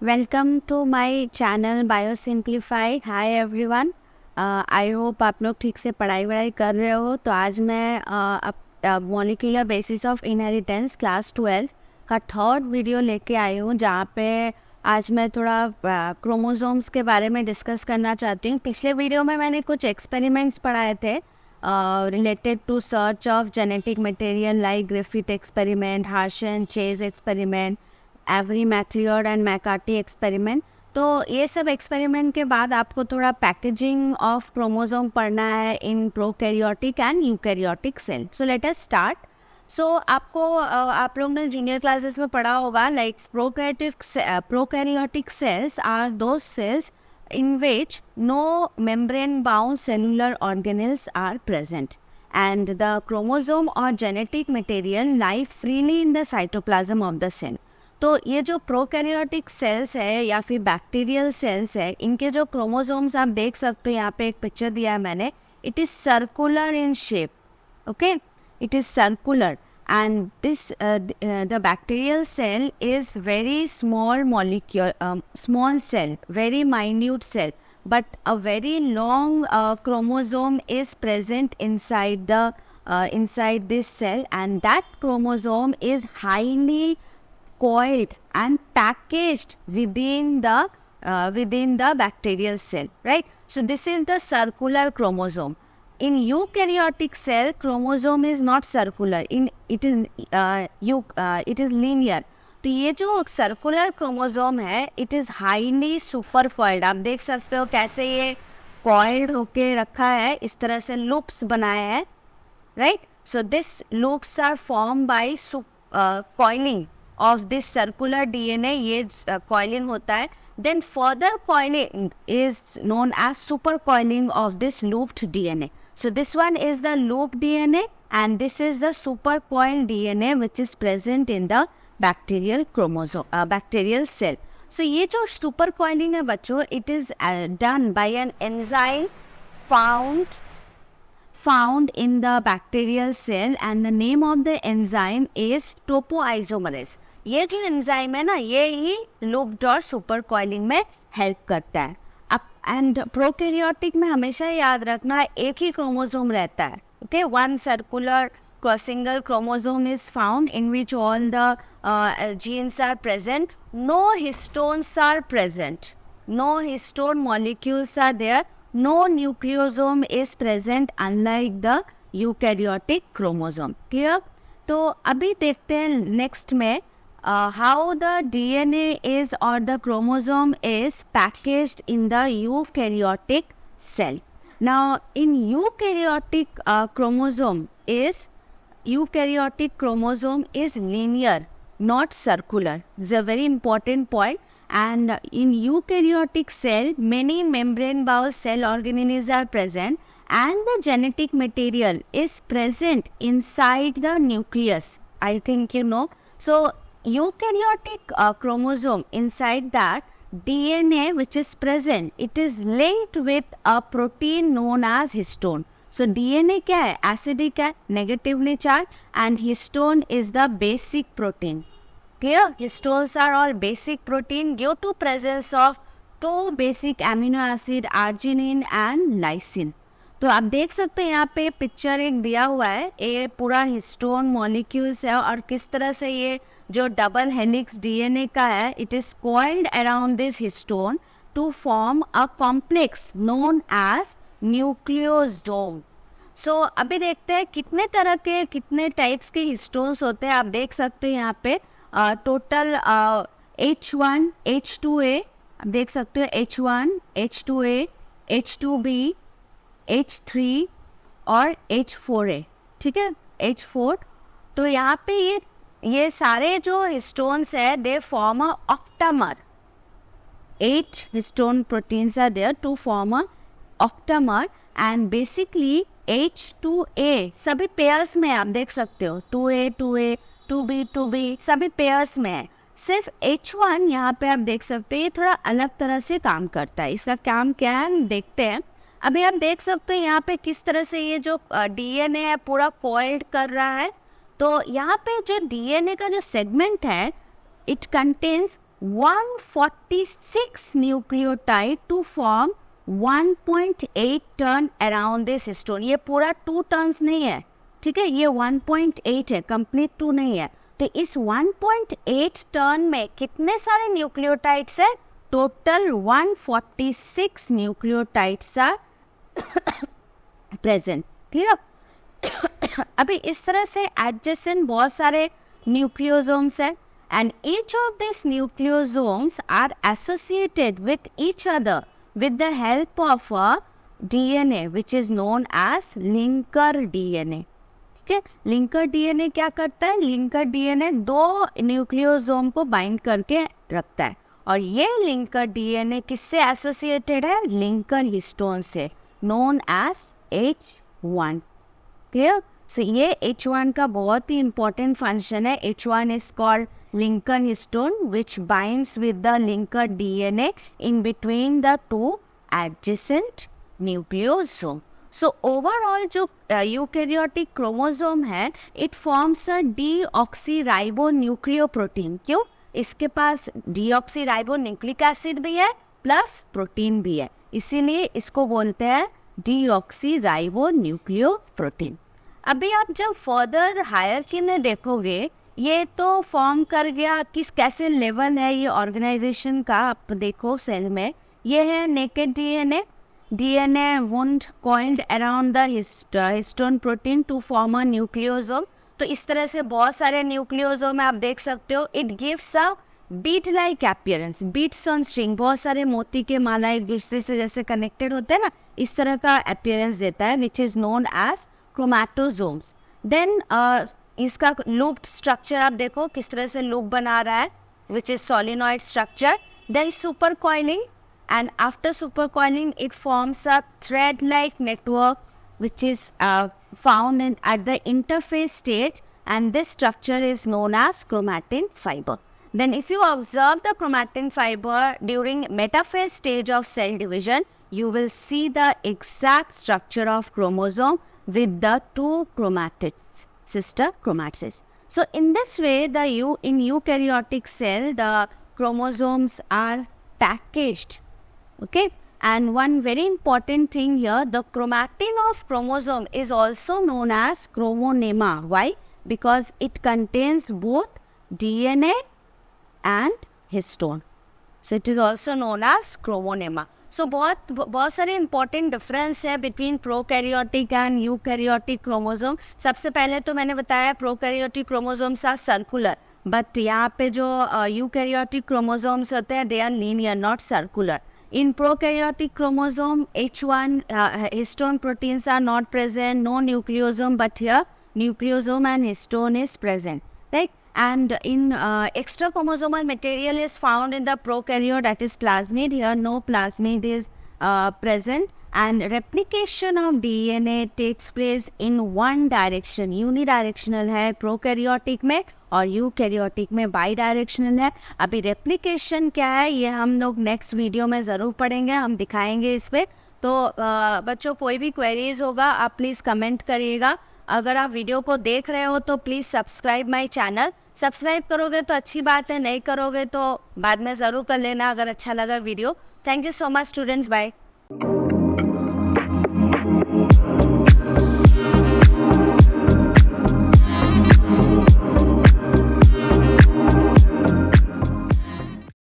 Welcome to my channel Biosimplify. Hi everyone, I hope आप लोग ठीक से पढ़ाई कर रहे हो। तो आज मैं molecular basis of inheritance class 12 का थर्ड वीडियो लेके आई हूँ, जहाँ पे आज मैं थोड़ा क्रोमोसोम्स के बारे में डिस्कस करना चाहती हूँ। पिछले वीडियो में मैंने कुछ एक्सपेरिमेंट्स पढ़ाए थे related to search of genetic material like Griffith experiment, Hershey Chase experiment, Avery MacLeod and McCarty experiment. तो ये सब एक्सपेरिमेंट के बाद आपको थोड़ा पैकेजिंग ऑफ क्रोमोसोम पढ़ना है in prokaryotic and eukaryotic cell. So let us start. So आप लोग ने जूनियर क्लासेस में पढ़ा होगा like prokaryotic cells are those cells in which no membrane bound cellular organelles are present and the chromosome or genetic material lie freely in the cytoplasm of the cell. तो ये जो prokaryotic cells है या फिर bacterial cells है, इनके जो chromosomes आप देख सकते हो, यहाँ पे एक पिक्चर दिया है मैंने। It is circular in shape, okay, it is circular and this the bacterial cell is very small molecule, small cell, very minute cell, but a very long chromosome is present inside the inside this cell, and that chromosome is highly coiled and packaged within the bacterial cell, right? So this is the circular chromosome. In eukaryotic cell, chromosome is not circular. It is linear. तो ये जो circular chromosome है, it is highly super coiled. आप देख सकते हो कैसे ये कॉइल्ड होके रखा है, इस तरह से लूप्स बनाए हैं, right? So this loops are form by coiling of this circular DNA. ये कॉइलिंग होता है, then further coiling is known as supercoiling of this looped DNA. So this one is the looped DNA and this is the supercoiled DNA which is present in the bacterial chromosome, bacterial cell. So ये जो supercoiling है बच्चों, it is done by an enzyme found in the bacterial cell and the name of the enzyme is topoisomerase. ये जो enzyme है ना, ये ही looped और सुपर कॉइलिंग में हेल्प करता है। अब एंड प्रोकैरियोटिक में हमेशा याद रखना, एक ही क्रोमोसोम रहता है, okay. One circular single chromosome is found in which all the genes are present, no histones are present, no histone molecules are there, no nucleosome is present unlike the eukaryotic chromosome. Clear? तो अभी देखते हैं next में how the DNA is or the chromosome is packaged in the eukaryotic cell. Now, in eukaryotic chromosome is linear, not circular. This is a very important point. And in eukaryotic cell, many membrane-bound cell organelles are present, and the genetic material is present inside the nucleus. I think you know. So eukaryotic chromosome, inside that DNA which is present, it is linked with a protein known as histone. So DNA क्या है? Acidic है, negatively charged, and histone is the basic protein. Clear? Histones are all basic protein due to presence of two basic amino acid, arginine and lysine. तो आप देख सकते हैं यहाँ पे पिक्चर एक दिया हुआ है, ये पूरा हिस्टोन मॉलिक्यूल्स है और किस तरह से ये जो डबल हेलिक्स डीएनए का है, it is coiled around this histone to form a complex known as nucleosome. So अभी देखते हैं कितने टाइप्स के हिस्टोन्स होते हैं। आप देख सकते हैं यहाँ पे टोटल H1, H2A, आप देख सकते हो H1, H2A, H2B, H3 और H4A, ठीक है, H4। तो यहाँ पे ये सारे जो हिस्टोन्स है, they form a octamer. 8 histone proteins are there to form a octamer, and basically H2A सभी पेयर्स में, आप देख सकते हो 2A 2A 2B 2B सभी पेयर्स में है। सिर्फ H1 यहाँ पे आप देख सकते हैं, ये थोड़ा अलग तरह से काम करता है। इसका काम क्या है देखते हैं। अभी आप देख सकते हैं यहाँ पे किस तरह से ये जो डीएनए है पूरा कॉइल्ड कर रहा है। तो यहाँ पे जो डीएनए का जो सेगमेंट है, it contains 146 nucleotide to form 1.8 turn around this histone. ये पूरा 2 टर्न्स नहीं है, ठीक है, ये 1.8 है, कंप्लीट 2 नहीं है। तो इस 1.8 टर्न में कितने सारे न्यूक्लियोटाइड्स है? Total 146 nucleotides are present. Clear? अभी इस तरह से एडजेसेंट बहुत सारे न्यूक्लियोसोम्स है, and each of these nucleosomes are associated with each other with the help of a DNA which is known as linker DNA। ठीक है, लिंकर डीएनए क्या करता है? लिंकर डीएनए 2 न्यूक्लियोसोम को बाइंड करके रखता है, और ये लिंकर डीएनए किससे एसोसिएटेड है? लिंकर हिस्टोन से, नोन एज H1। क्लियर? सो ये H1 का बहुत ही इंपॉर्टेंट फंक्शन है। H1 is called linker histone which binds with the linker DNA in between the 2 adjacent nucleosome। So overall जो eukaryotic chromosome है, it forms a deoxyribonucleoprotein। क्यों? इसके पास deoxyribonucleic acid भी है प्लस प्रोटीन भी है, इसीलिए इसको बोलते हैं deoxyribonucleoprotein। अभी आप जब फर्दर हायरार्की में देखोगे, ये तो फॉर्म कर गया, किस कैसे लेवल है ये ऑर्गेनाइजेशन का। आप देखो सेल में ये है naked DNA wound coiled around the histone protein to form a nucleosome. तो इस तरह से बहुत सारे न्यूक्लियोसोम आप देख सकते हो। It gives a bead like appearance, beads on string, बहुत सारे मोती के माला एक दूसरे से जैसे कनेक्टेड होते हैं ना, इस तरह का अपीयरेंस देता है, which is known as chromatosomes. Then इसका लूप्ड स्ट्रक्चर आप देखो किस तरह से लूप बना रहा है, which is solenoid structure. Then super coiling, and after super coiling it forms a thread like network which is found in at the interface stage, and this structure is known as chromatin fibre. Then if you observe the chromatin fiber during metaphase stage of cell division, you will see the exact structure of chromosome with the 2 chromatids, sister chromatids. So in this way, in eukaryotic cell, the chromosomes are packaged. Okay? And one very important thing here, the chromatin of chromosome is also known as chromonema. Why? Because it contains both DNA and histone. So it is also known as chromonema. So बहुत सारे important difference है between prokaryotic and eukaryotic chromosome. सबसे पहले तो मैंने बताया prokaryotic chromosomes are circular, but यहाँ पे जो eukaryotic chromosomes होते हैं they are linear, not circular. In prokaryotic chromosome H1 histone proteins are not present, no nucleosome, but here nucleosome and histone is present, right? And in extra chromosomal material is found in the prokaryote, that is plasmid. Here no plasmid is present, and replication of DNA takes place in one direction. Unidirectional है prokaryotic में और eukaryotic में bidirectional है। अभी replication क्या है ये हम लोग next वीडियो में ज़रूर पढ़ेंगे, हम दिखाएंगे इस पे। तो बच्चों कोई भी क्वेरीज होगा आप प्लीज़ कमेंट करिएगा। अगर आप वीडियो को देख रहे हो तो please subscribe my channel. Subscribe करोगे तो अच्छी बात है, नहीं करोगे तो बाद में ज़रूर कर लेना अगर अच्छा लगा video. Thank you so much students, bye.